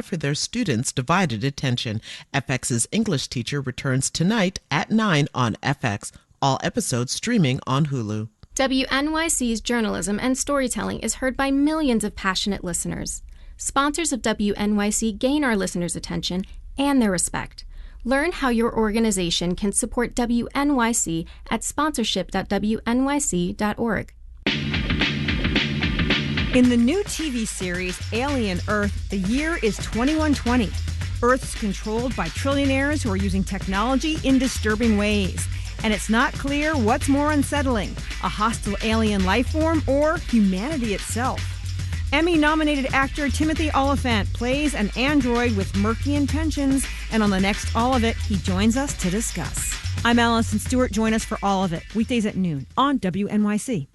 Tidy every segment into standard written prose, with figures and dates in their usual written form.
for their students' divided attention. FX's English teacher returns tonight at 9 on FX. All episodes streaming on Hulu. WNYC's journalism and storytelling is heard by millions of passionate listeners. Sponsors of WNYC gain our listeners' attention and their respect. Learn how your organization can support WNYC at sponsorship.wnyc.org. In the new TV series Alien Earth, the year is 2120. Earth's controlled by trillionaires who are using technology in disturbing ways. And it's not clear what's more unsettling, a hostile alien life form or humanity itself. Emmy-nominated actor Timothy Olyphant plays an android with murky intentions, and on the next All of It, he joins us to discuss. I'm Allison Stewart. Join us for All of It, weekdays at noon on WNYC.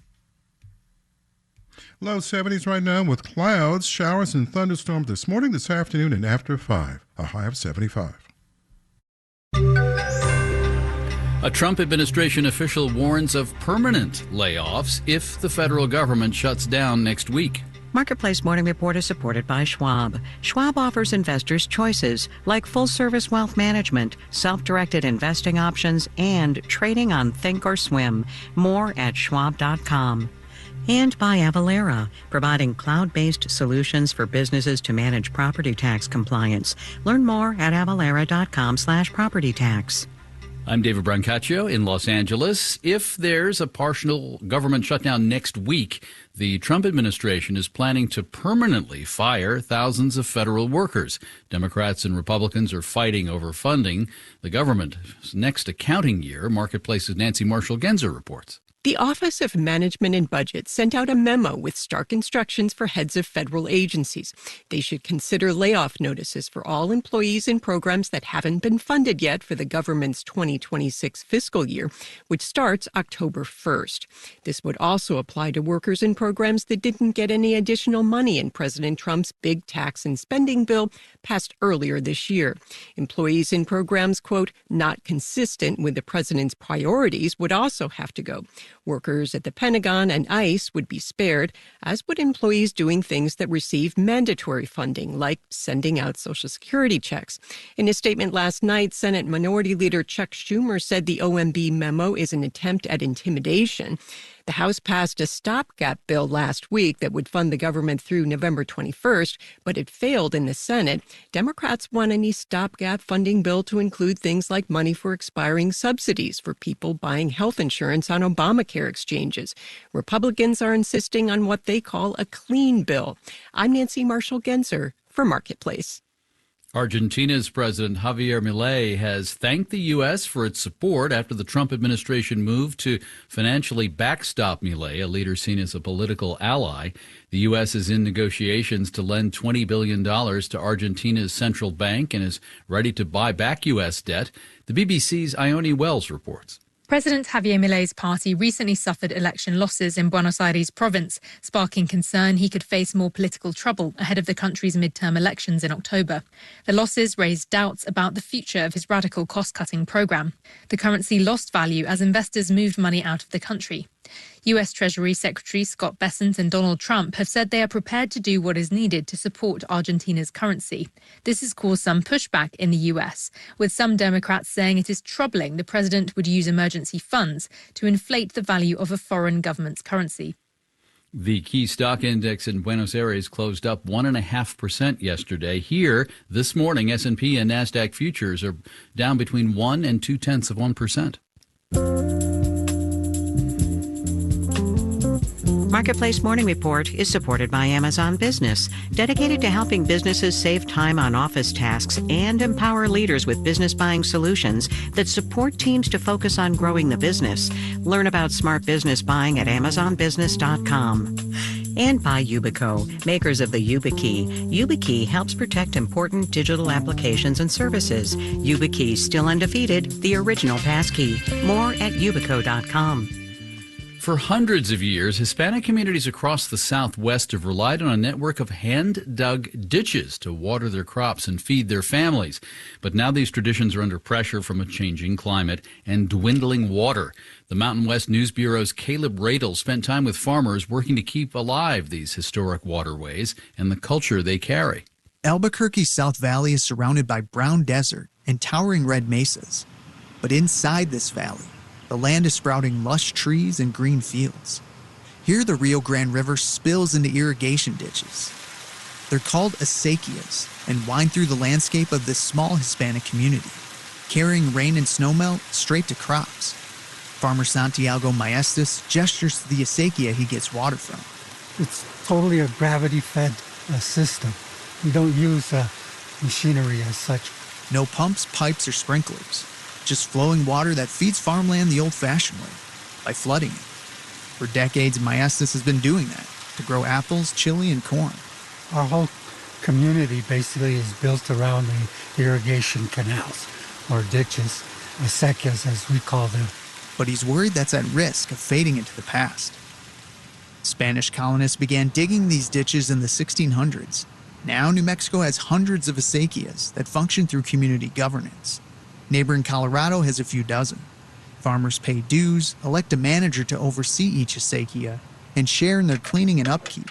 Low 70s right now with clouds, showers, and thunderstorms this morning, this afternoon, and after 5. A high of 75. A Trump administration official warns of permanent layoffs if the federal government shuts down next week. Marketplace Morning Report is supported by Schwab. Schwab offers investors choices like full-service wealth management, self-directed investing options, and trading on Thinkorswim. More at schwab.com. And by Avalara, providing cloud-based solutions for businesses to manage property tax compliance. Learn more at avalara.com/property tax. I'm David Brancaccio in Los Angeles. If there's a partial government shutdown next week, the Trump administration is planning to permanently fire thousands of federal workers. Democrats and Republicans are fighting over funding the government's next accounting year. Marketplace's Nancy Marshall-Genzer reports. The Office of Management and Budget sent out a memo with stark instructions for heads of federal agencies. They should consider layoff notices for all employees in programs that haven't been funded yet for the government's 2026 fiscal year, which starts October 1st. This would also apply to workers in programs that didn't get any additional money in President Trump's big tax and spending bill passed earlier this year. Employees in programs, quote, not consistent with the president's priorities would also have to go. Workers at the Pentagon and ICE would be spared, as would employees doing things that receive mandatory funding, like sending out Social Security checks. In a statement last night, Senate Minority Leader Chuck Schumer said the OMB memo is an attempt at intimidation. The House passed a stopgap bill last week that would fund the government through November 21st, but it failed in the Senate. Democrats want any stopgap funding bill to include things like money for expiring subsidies for people buying health insurance on Obamacare exchanges. Republicans are insisting on what they call a clean bill. I'm Nancy Marshall-Genzer for Marketplace. Argentina's President Javier Milei has thanked the U.S. for its support after the Trump administration moved to financially backstop Milei, a leader seen as a political ally. The U.S. is in negotiations to lend $20 billion to Argentina's central bank and is ready to buy back U.S. debt. The BBC's Ione Wells reports. President Javier Milei's party recently suffered election losses in Buenos Aires province, sparking concern he could face more political trouble ahead of the country's midterm elections in October. The losses raised doubts about the future of his radical cost-cutting program. The currency lost value as investors moved money out of the country. U.S. Treasury Secretary Scott Bessent and Donald Trump have said they are prepared to do what is needed to support Argentina's currency. This has caused some pushback in the U.S., with some Democrats saying it is troubling the president would use emergency funds to inflate the value of a foreign government's currency. The key stock index in Buenos Aires closed up 1.5% yesterday. Here, this morning, S&P and NASDAQ futures are down between 1 and 0.2%. Marketplace Morning Report is supported by Amazon Business, dedicated to helping businesses save time on office tasks and empower leaders with business buying solutions that support teams to focus on growing the business. Learn about smart business buying at amazonbusiness.com. And by Yubico, makers of the YubiKey. YubiKey helps protect important digital applications and services. YubiKey, still undefeated, the original passkey. More at yubico.com. For hundreds of years, Hispanic communities across the Southwest have relied on a network of hand-dug ditches to water their crops and feed their families. But now these traditions are under pressure from a changing climate and dwindling water. The Mountain West News Bureau's Caleb Radel spent time with farmers working to keep alive these historic waterways and the culture they carry. Albuquerque's South Valley is surrounded by brown desert and towering red mesas. But inside this valley, the land is sprouting lush trees and green fields. Here, the Rio Grande River spills into irrigation ditches. They're called acequias and wind through the landscape of this small Hispanic community, carrying rain and snowmelt straight to crops. Farmer Santiago Maestas gestures to the acequia he gets water from. It's totally a gravity-fed system. We don't use machinery as such. No pumps, pipes, or sprinklers. Just flowing water that feeds farmland the old-fashioned way, by flooding it. For decades, Maestas has been doing that, to grow apples, chili, and corn. Our whole community basically is built around the irrigation canals, or ditches, acequias as we call them. But he's worried that's at risk of fading into the past. Spanish colonists began digging these ditches in the 1600s. Now, New Mexico has hundreds of acequias that function through community governance. Neighboring Colorado has a few dozen. Farmers pay dues, elect a manager to oversee each acequia, and share in their cleaning and upkeep.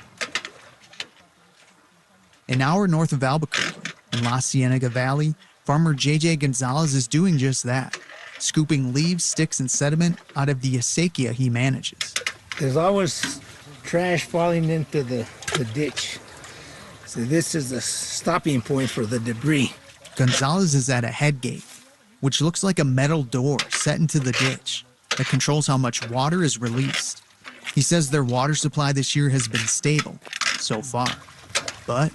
An hour north of Albuquerque, in La Cienega Valley, farmer J.J. Gonzalez is doing just that, scooping leaves, sticks, and sediment out of the acequia he manages. There's always trash falling into the ditch. So this is the stopping point for the debris. Gonzalez is at a head gate, which looks like a metal door set into the ditch that controls how much water is released. He says their water supply this year has been stable so far, but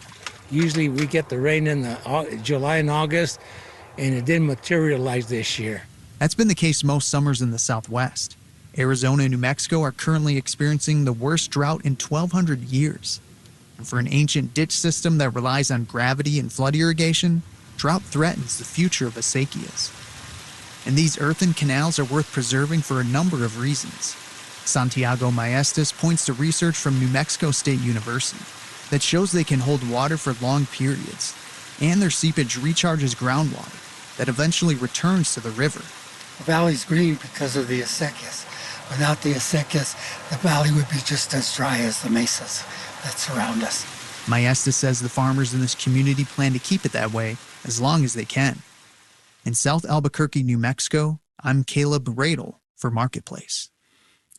usually we get the rain in the July and August, and it didn't materialize this year. That's been the case most summers in the Southwest. Arizona and New Mexico are currently experiencing the worst drought in 1,200 years. And for an ancient ditch system that relies on gravity and flood irrigation, drought threatens the future of acequias. And these earthen canals are worth preserving for a number of reasons. Santiago Maestas points to research from New Mexico State University that shows they can hold water for long periods, and their seepage recharges groundwater that eventually returns to the river. The valley's green because of the acequias. Without the acequias, the valley would be just as dry as the mesas that surround us. Maestas says the farmers in this community plan to keep it that way as long as they can. In South Albuquerque, New Mexico, I'm Caleb Radel for Marketplace.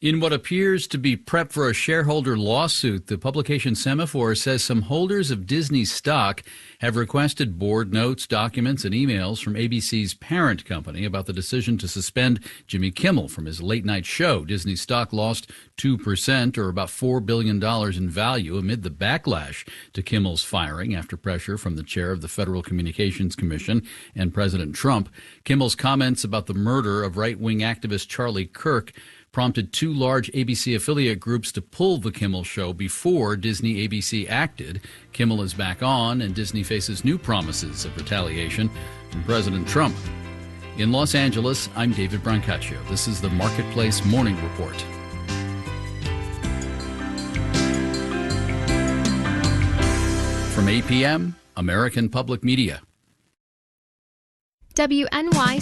In what appears to be prep for a shareholder lawsuit, the publication Semaphore says some holders of Disney stock have requested board notes, documents, and emails from ABC's parent company about the decision to suspend Jimmy Kimmel from his late-night show. Disney stock lost 2%, or about $4 billion in value, amid the backlash to Kimmel's firing after pressure from the chair of the Federal Communications Commission and President Trump. Kimmel's comments about the murder of right-wing activist Charlie Kirk prompted two large ABC affiliate groups to pull the Kimmel Show before Disney ABC acted. Kimmel is back on, and Disney faces new promises of retaliation from President Trump. In Los Angeles, I'm David Brancaccio. This is the Marketplace Morning Report. From APM, American Public Media. WNYC